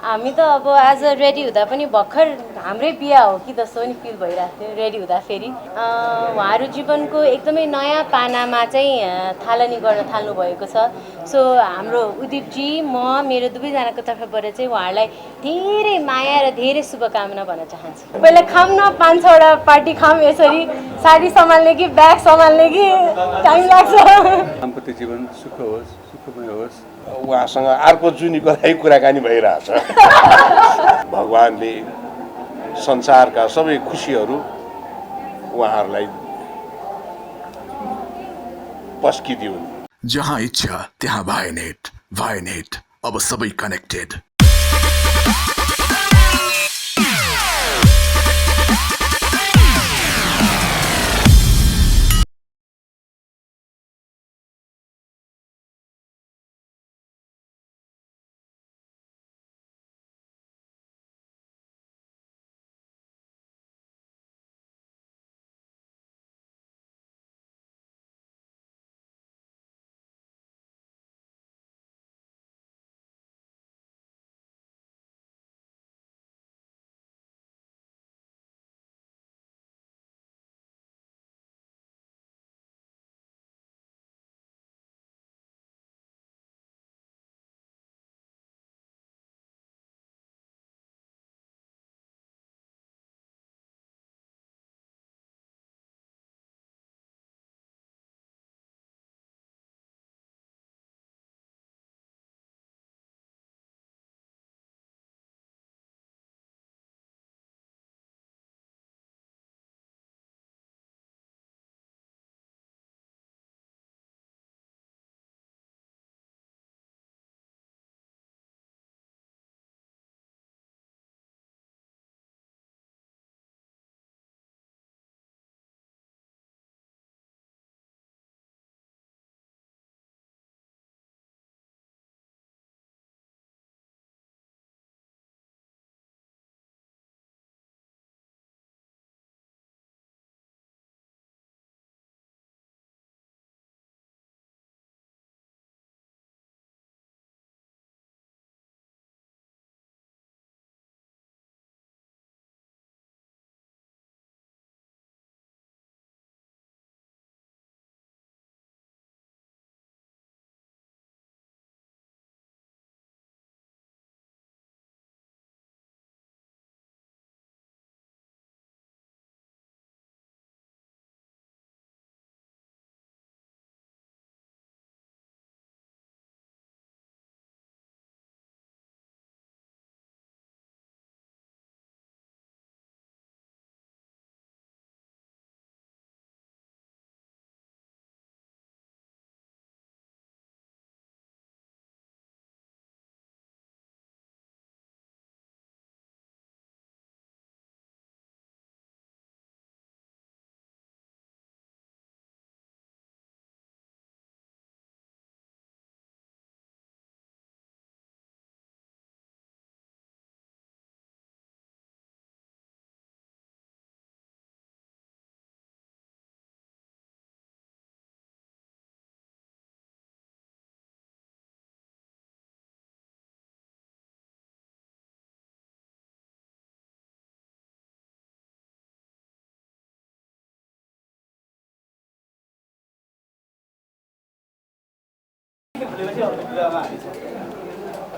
हामी त अब आज रेडी हुँदा पनि भर्खर हाम्रै बिहा हो कि जस्तो पनि फिल भइरहेको थियो रेडी हुँदाखेरि उहाँहरू जीवनको एकदमै नयाँ पानामा चाहिँ थालनी गर्न थाल्नुभएको छ। सो हाम्रो उदिपजी म मेरो दुवैजनाको तर्फबाट चाहिँ उहाँहरूलाई धेरै माया र धेरै शुभकामना भन्न चाहन्छु। पहिला खाम न 5-6वटा पार्टी खाम, यसरी साडी सम्हाल्ने कि ब्याग सम्हाल्ने कि टाइम लाग्छ। दाम्पत्य जीवन सुख होस्, सुखमय होस्। उहाँसँग अर्को जुनीको लागि कुराकानी भइरहेछ। भगवानले संसारका सबै खुसीहरू उहाँहरूलाई पस्किदिउन्। जहाँ इच्छा त्यहाँ भाइनेट अब सबै कनेक्टेड।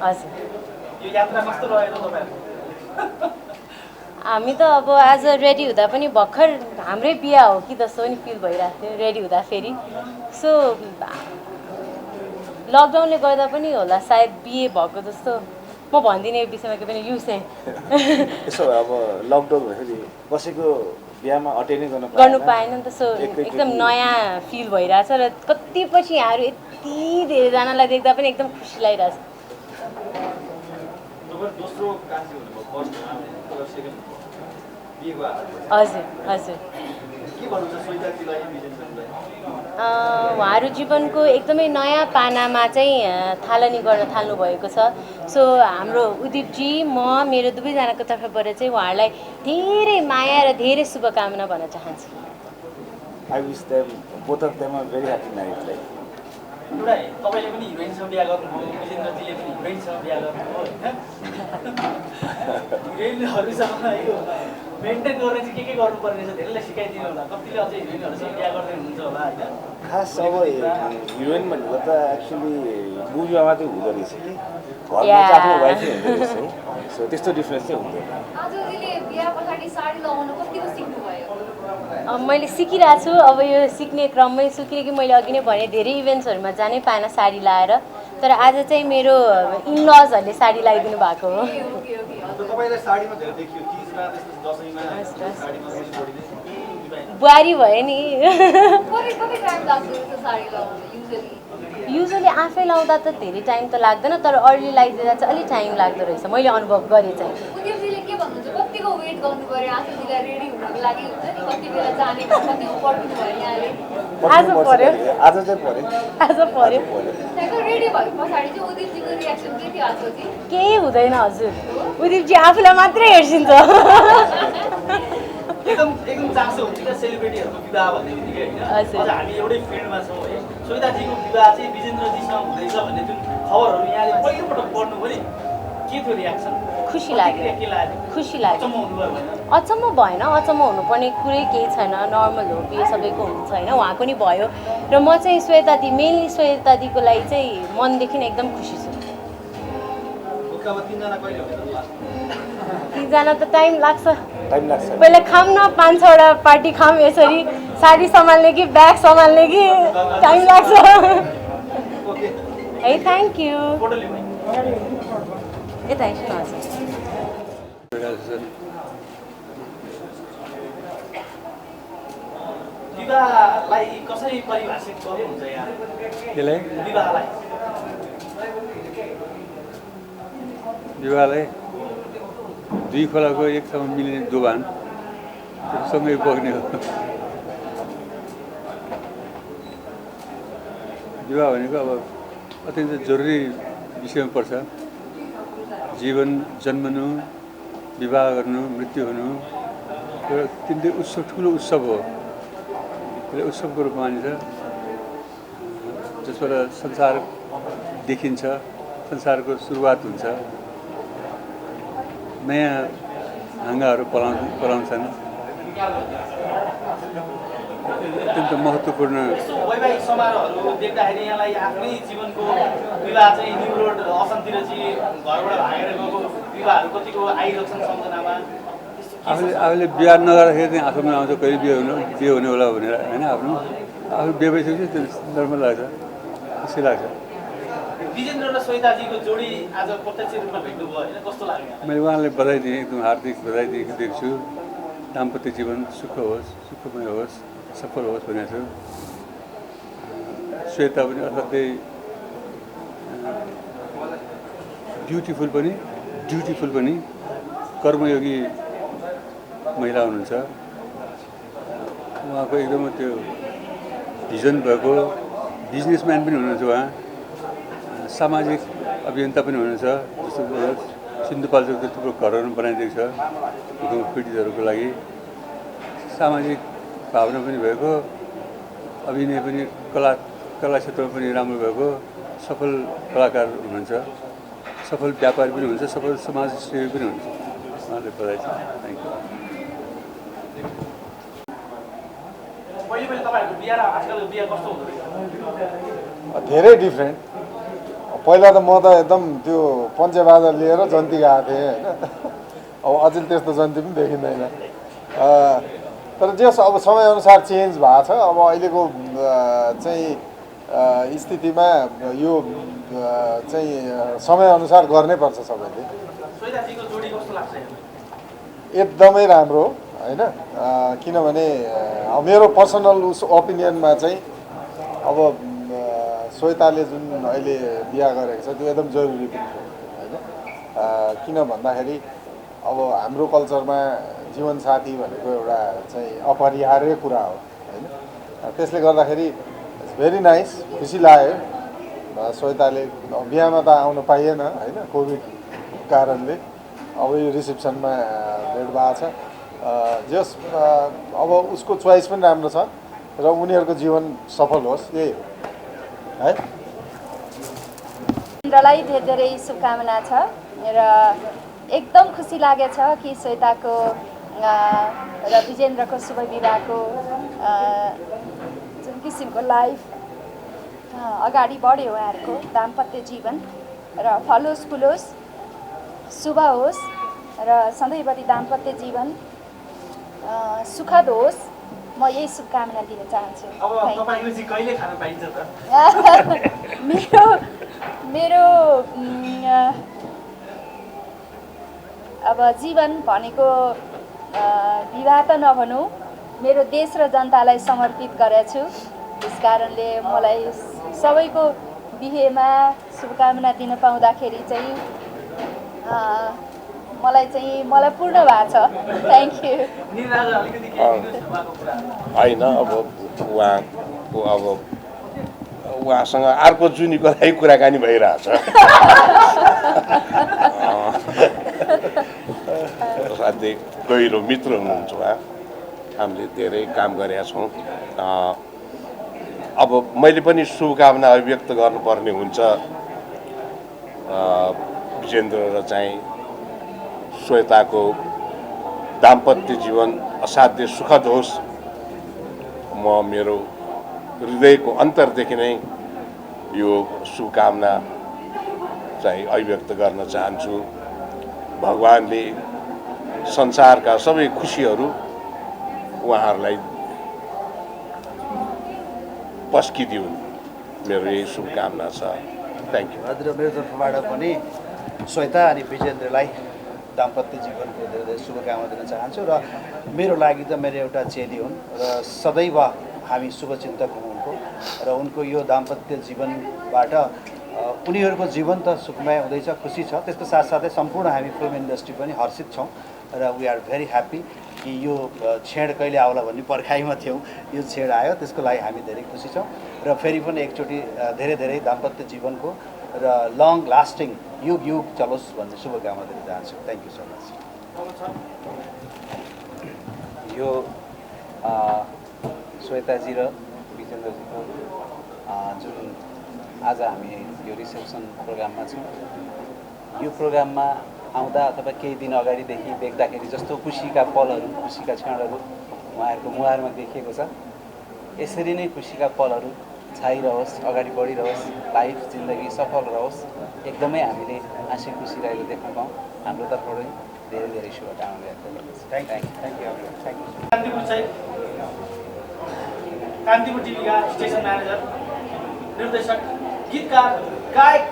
हजुर, यो यात्रा कस्तो रह्यो तपाईहरुको? हामी त अब आज रेडी हुँदा पनि भर्खर हाम्रै बिहा हो कि जस्तो पनि फिल भइरहेको थियो रेडी हुँदाखेरि। सो लकडाउनले गर्दा पनि होला सायद बिहे भएको जस्तो म भन्दिनँ यो विषयमा के पनि युसे। यसो अब लकडाउन भएपछि कसैको बिहामा अटेन्ड गर्नु पाएन नि त। सो एकदम नयाँ फिल भइरहेछ र कति पछि यहाँहरू यति धेरैजनालाई देख्दा पनि एकदम खुसी लागिरहेछ। हजुर हजुर, उहाँहरू जीवनको एकदमै नयाँ पानामा चाहिँ थालनी गर्न थाल्नुभएको छ। सो हाम्रो उदिपजी म मेरो दुवैजनाको तर्फबाट चाहिँ उहाँहरूलाई धेरै माया र धेरै शुभकामना भन्न चाहन्छु। I wish them, both of them are very happy married life. एउटा तपाईँले पनि हिरोइनसँग बिहा गर्नुभयो, विजेन्द्रजीले पनि हिरोइनसँग बिहा गर्नुभयो होइन। हिरोइनहरूसँग यो मेन्टेन गर्ने चाहिँ के गर्नुपर्ने रहेछ धेरैलाई सिकाइदिनु होला। कतिले अझै हिरोइनहरूसँग बिहा गर्दै हुनुहुन्छ होला होइन। खास अब हिरोइन भनेको त एक्चुअली मुभीमा मात्रै हुँदो रहेछ कि घरमा चाहिँ आफ्नो वाइफै हुँदो रहेछ है। सो त्यस्तो डिफ्रेन्स चाहिँ हुँदैन। आजले बिहा पछाडि साडी लगाउन कतिको सिक्नुभयो? मैले सिकिरहेको छु। अब यो सिक्ने क्रममै छु, किनकि मैले अघि नै भने धेरै इभेन्ट्सहरूमा जानै पाएन साडी लाएर, तर आज चाहिँ मेरो इनलजहरूले साडी लगाइदिनु भएको हो। तपाईँलाई साडीमा धेरै देखियो, तीजमा त्यसपछि दसैँमा साडीमा पनि बढी बुहारी भयो नि। कति टाइम लाग्छ त्यो साडी लगाउन युजली आफै लाउँदा त धेरै टाइम त लाग्दैन, तर अर्ली लगाइदिँदा चाहिँ अलिक टाइम लाग्दो रहेछ, मैले अनुभव गरेँ चाहिँ। उनीहरूले के भन्नुहुन्छ, कतिको वेट गर्नु पर्यो आजजीलाई रेडी हुनको लागि? हुन्छ नि कति बेला जाने, कतिको पर्नु भयो यहाँले? आज पर्यो, आज चाहिँ पर्यो, आज पर्यो। त्यहाँको रेडी भयो पछाडि चाहिँ उदिपजीको रियाक्सन के थियो आजजी? केही हुँदैन हजुर, उदिपजी आफूलाई मात्रै हेर्सिन्छ। एकदम चासो हुन्छ क्या सेलिब्रेटीहरूको विवाह भन्ने बित्तिकै होइन। अझ हामी एउटै फिल्डमा छौँ है। श्वेताजीको विवाह चाहिँ विजेन्द्रजीसँग हुँदैछ भन्ने जुन खबरहरू यहाँले पहिलोपटक पढ्नुभयो नि, के थियो रियाक्सन? खुसी लाग्यो, के लाग्यो? खुसी लाग्यो। अचम्म हुनुभयो होइन? अचम्म भएन, अचम्म हुनुपर्ने कुरै केही छैन, नर्मल हो, बिहे सबैको हुन्छ होइन, उहाँको नि भयो। र म चाहिँ श्वेतादी, मेनली श्वेतादीको लागि चाहिँ मनदेखि एकदम खुसी छु। तिनजना त टाइम लाग्छ, पहिला खाऊँ न, 5-6वटा पार्टी खाऊँ, यसरी साडी सम्हाल्ने कि ब्याग सम्हाल्ने कि टाइम लाग्छ है। Thank you. यता हेर्नु हजुर। विवाहलाई कसरी परिभाषित गर्नुहुन्छ यहाँ? विवाहलाई दुई खोलाको एकसँग मिल्ने दोभान सँगै बग्ने हो। विवाह भनेको अब अत्यन्त जरुरी विषयमा पर्छ। जीवन जन्मनु, विवाह गर्नु, मृत्यु हुनु एउटा अत्यन्तै उत्सव, ठुलो उत्सव हो। त्यसले उत्सवको रूपमा मानिन्छ, जसबाट संसार देखिन्छ, संसारको सुरुवात हुन्छ, नयाँ हाँगाहरू पलाउँछन्। अत्यन्त महत्त्वपूर्ण वैवाहिक समारोहहरू देख्दाखेरि यहाँलाई आफ्नै जीवनको विवाह चाहिँ न्युरोड असमतिर चाहिँ घरबाट भागेर गएको विवाहहरू कतिको आइरहेछन् सम्झनामा? आफूले बिहा नगर्दाखेरि चाहिँ आफूमा आउँछ कहिले बिहे हुने होला भनेर होइन। आफू बिहे भइसकेपछि त्यो नर्मल लाग्छ, खुसी लाग्छ। विजेन्द्र र श्वेताजीको जोडी आज प्रत्यक्ष रूपमा भेट्नुभयो होइन, कस्तो लाग्यो? मैले उहाँलाई बधाई दिएँ, एकदम हार्दिक बधाई दिएको छु। दाम्पत्य जीवन सुख होस्, सुखमय होस्, सफल होस् भनेको छु। श्वेता पनि असाध्यै ब्युटिफुल पनि, ड्युटिफुल पनि, कर्मयोगी महिला हुनुहुन्छ। उहाँको एकदम त्यो भिजन भएको बिजनेसम्यान पनि हुनुहुन्छ। उहाँ सामाजिक अभियन्ता पनि हुनुहुन्छ। जस्तो सिन्धुपाल्चोकको थुप्रो घरहरू बनाइदिएको छ भूकम्प पीडितहरूको लागि। सामाजिक भावना पनि भएको, अभिनय पनि, कला क्षेत्रमा पनि राम्रो भएको सफल कलाकार हुनुहुन्छ, सफल व्यापारी पनि हुनुहुन्छ, सफल समाजसेवी पनि हुनुहुन्छ। उहाँले बधाई छ। Thank you. पहिले तपाईँहरूको बिहा र आजकलको बिहा कस्तो हुँदो रहेछ? धेरै डिफ्रेन्ट। पहिला त म त एकदम त्यो पञ्चबाजा लिएर जन्ती गएको थिएँ होइन। अब अझै त्यस्तो जन्ती पनि देखिँदैन। तर जे अब समयअनुसार चेन्ज भएको छ। अब अहिलेको चाहिँ स्थितिमा यो चाहिँ समयअनुसार गर्नैपर्छ सबैले। श्वेताजीको जोडी कस्तो लाग्छ? एकदमै राम्रो होइन। किनभने मेरो पर्सनल ओपिनियनमा चाहिँ अब श्वेताले जुन अहिले बिहा गरेको छ त्यो एकदम जरुरी पनि हो होइन। किन भन्दाखेरि अब हाम्रो कल्चरमा जीवनसाथी भनेको एउटा चाहिँ अपरिहार्य कुरा हो होइन। त्यसले गर्दाखेरि भेरी नाइस, खुसी लाग्यो। श्वेताले बिहामा त आउन पाइएन होइन, कोभिड कारणले। अब यो रिसेप्सनमा भेट भएको छ। जस अब उसको चोइस पनि राम्रो छ र उनीहरूको जीवन सफल होस्, यही हो है। विजेन्द्रलाई धेरै धेरै शुभकामना छ र एकदम खुसी लागेछ कि श्वेताको र विजेन्द्रको शुभ विवाहको जुन किसिमको लाइफ अगाडि बढ्यो उहाँहरूको दाम्पत्य जीवन र फलोस् फुलोस् शुभ होस् र सधैँभरि दाम्पत्य जीवन सुखद होस् म यही शुभकामना दिन चाहन्छु। अब तपाईको चाहिँ कहिले खान पाइन्छ त? मेरो अब जीवन भनेको विवाह त नभनौँ, मेरो देश र जनतालाई समर्पित गरेको छु। त्यस कारणले मलाई सबैको बिहेमा शुभकामना दिन पाउँदाखेरि चाहिँ मलाई पूर्ण भएको छ। Thank you. होइन अब उहाँको अब उहाँसँग अर्को जुनीको लागि कुराकानी भइरहेछ। असाध्यै गहिरो मित्र हुनुहुन्छ उहाँ, हामीले धेरै काम गरेका छौँ। अब मैले पनि शुभकामना अभिव्यक्त गर्नुपर्ने हुन्छ विजेन्द्र र चाहिँ श्वेताको दाम्पत्य जीवन असाध्य सुखद होस्। म मेरो हृदयको अन्तरदेखि नै यो शुभकामना चाहिँ अभिव्यक्त गर्न चाहन्छु। भगवानले संसारका सबै खुसीहरू उहाँहरूलाई पस्किदिउन्, मेरो यही शुभकामना छ। Thank you. हजुर, मेरो तर्फबाट पनि श्वेता अनि विजेन्द्रलाई दाम्पत्य जीवनको धेरै धेरै शुभकामना दिन चाहन्छु र मेरो लागि त मेरो एउटा चेली हुन् र सदैव हामी शुभचिन्तक हौँ उनको र उनको यो दाम्पत्य जीवनबाट उनीहरूको जीवन त सुखमय हुँदैछ, खुसी छ। त्यसको साथसाथै सम्पूर्ण हामी फिल्म इन्डस्ट्री पनि हर्षित छौँ र वी आर भेरी ह्याप्पी कि यो छेड कहिले आउला भन्ने पर्खाइमा थियौँ, यो छेड आयो, त्यसको लागि हामी धेरै खुसी छौँ र फेरि पनि एकचोटि धेरै धेरै दाम्पत्य जीवनको र लङ लास्टिङ युग युग चलोस् भन्ने शुभकामना दिन चाहन्छु। Thank you so much. यो श्वेताजी र विजेन्द्रजीको जुन आज हामी यो रिसेप्सन प्रोग्राममा छौँ, यो प्रोग्राममा आउँदा अथवा केही दिन अगाडिदेखि देख्दाखेरि जस्तो खुसीका पलहरू, खुसीका क्षणहरू उहाँहरूको मुहारमा देखिएको छ, यसरी नै खुसीका पलहरू छाइरहोस्, अगाडि बढिरहोस्, लाइफ जिन्दगी सफल रहोस्। एकदमै हामीले हाँसी खुसी रहेको देख्न पाऊँ। हाम्रो तर्फबाट धेरै धेरै शुभकामना व्यक्त गर्दछु। Thank you. कान्तिपुर चाहिँ कान्तिपुर टिभीका स्टेसन म्यानेजर, निर्देशक, गीतकार, गायक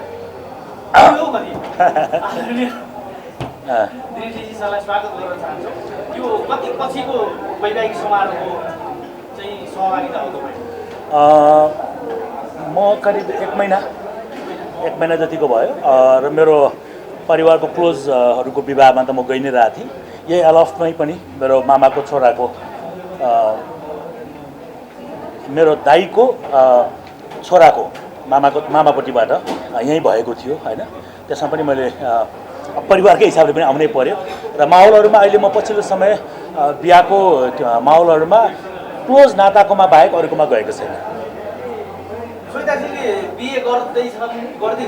दिनेशजी सरलाई स्वागत गर्न चाहन्छु। यो कति पछिको वैवाहिक समारोहको चाहिँ सहभागिता हो तपाईँ? म करिब एक महिना जतिको भयो र मेरो परिवारको क्लोजहरूको विवाहमा त म गइ नै रहेको थिएँ। यही अलफमै पनि मेरो मामाको छोराको मेरो दाइको छोराको मामापट्टिबाट यहीँ भएको थियो होइन। त्यसमा पनि मैले परिवारकै हिसाबले पनि आउनै पर्यो र माहौलहरूमा अहिले म पछिल्लो समय बिहाको माहौलहरूमा क्लोज नाताकोमा बाहेक अरूकोमा गएको छैन। श्वेताजीले बिहे गर्दै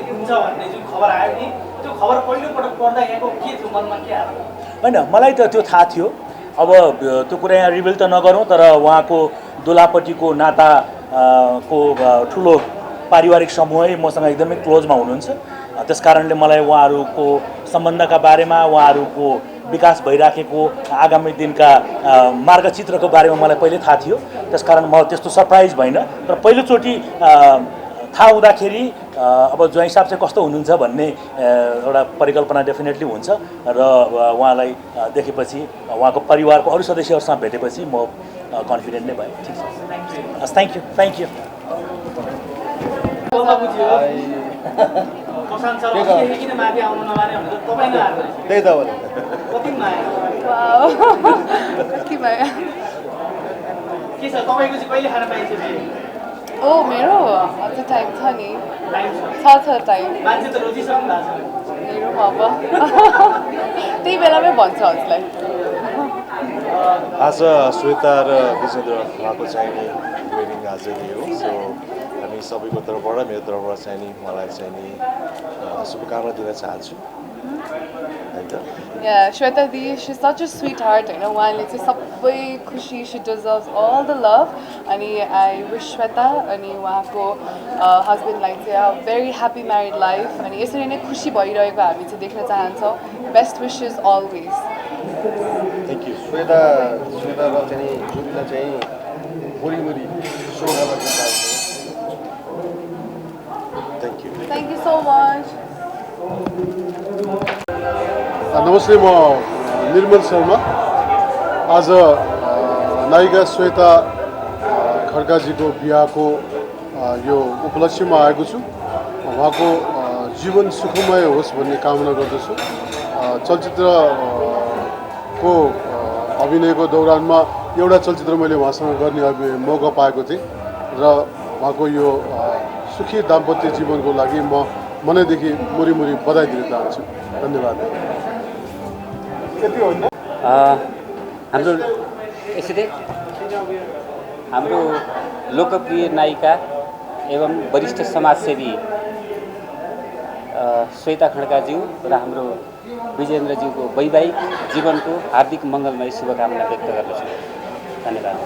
हुन्छ भन्ने जुन खबर आयो नि, त्यो खबर पहिलोपटक पढ्दा यहाँको के थियो, मनमा के आयो? होइन, मलाई त त्यो थाहा थियो। अब त्यो कुरा यहाँ रिभिल त नगरौँ, तर उहाँको दुलापट्टिको नाता को ठुलो पारिवारिक समूहै मसँग एकदमै क्लोजमा हुनुहुन्छ। त्यस कारणले मलाई उहाँहरूको सम्बन्धका बारेमा, उहाँहरूको विकास भइराखेको आगामी दिनका मार्गचित्रको बारेमा मलाई पहिले थाहा थियो। त्यसकारण म त्यस्तो सरप्राइज भइनँ। तर पहिलोचोटि थाहा हुँदाखेरि अब ज्वाइँ साहब चाहिँ कस्तो हुनुहुन्छ भन्ने एउटा परिकल्पना डेफिनेटली हुन्छ र उहाँलाई देखेपछि, उहाँको परिवारको अरू सदस्यहरूसँग भेटेपछि म कन्फिडेन्ट नै भएँ। ठिक छ, हस्, थ्याङ्क यू। त्यही त हो। के छ तपाईँको चाहिँ कहिले खान पाइन्छ? ओ मेरो अझै टाइम छ नि, छ टाइम। मान्छे त रोजिसक्नु भएको छ मेरो अब त्यही बेलामै भन्छ हजुरलाई। आज श्वेता र विजेन्द्र उहाँको चाहिँ वेडिङ आज नै हो। सो हामी हामी सबैको तर्फबाट मेरो तर्फबाट चाहिँ नि मलाई चाहिँ नि शुभकामना दिन चाहन्छु हैन त Yeah, Shweta Di, she's such a sweetheart. You know, while it's a khushi, she deserves all the love. And I wish Shweta and wahako husband like a very happy married life. And यसरी नै खुशी भइरहेको हामी चाहिँ देख्न चाहन्छौँ. Best wishes always. Thank you Shweta र चाहिँ जुनले चाहिँ मुरी शुभकामना दिन चाहन्छु thank you Thank you so much. नमस्ते, म निर्मल शर्मा। आज नायिका श्वेता खड्काजीको बिहाको यो उपलक्ष्यमा आएको छु। उहाँको जीवन सुखमय होस् भन्ने कामना गर्दछु। चलचित्रको अभिनयको दौरानमा एउटा चलचित्र मैले उहाँसँग गर्ने मौका पाएको थिएँ र उहाँको यो सुखी दाम्पत्य जीवनको लागि म मनैदेखि मुरी बधाई दिन चाहन्छु। धन्यवाद। हाम्रो यसरी हाम्रो लोकप्रिय नायिका एवं वरिष्ठ समाजसेवी श्वेता खड्काज्यू र हाम्रो विजेन्द्रज्यूको वैवाहिक जीवनको हार्दिक मङ्गलमय शुभकामना व्यक्त गर्दछु। धन्यवाद।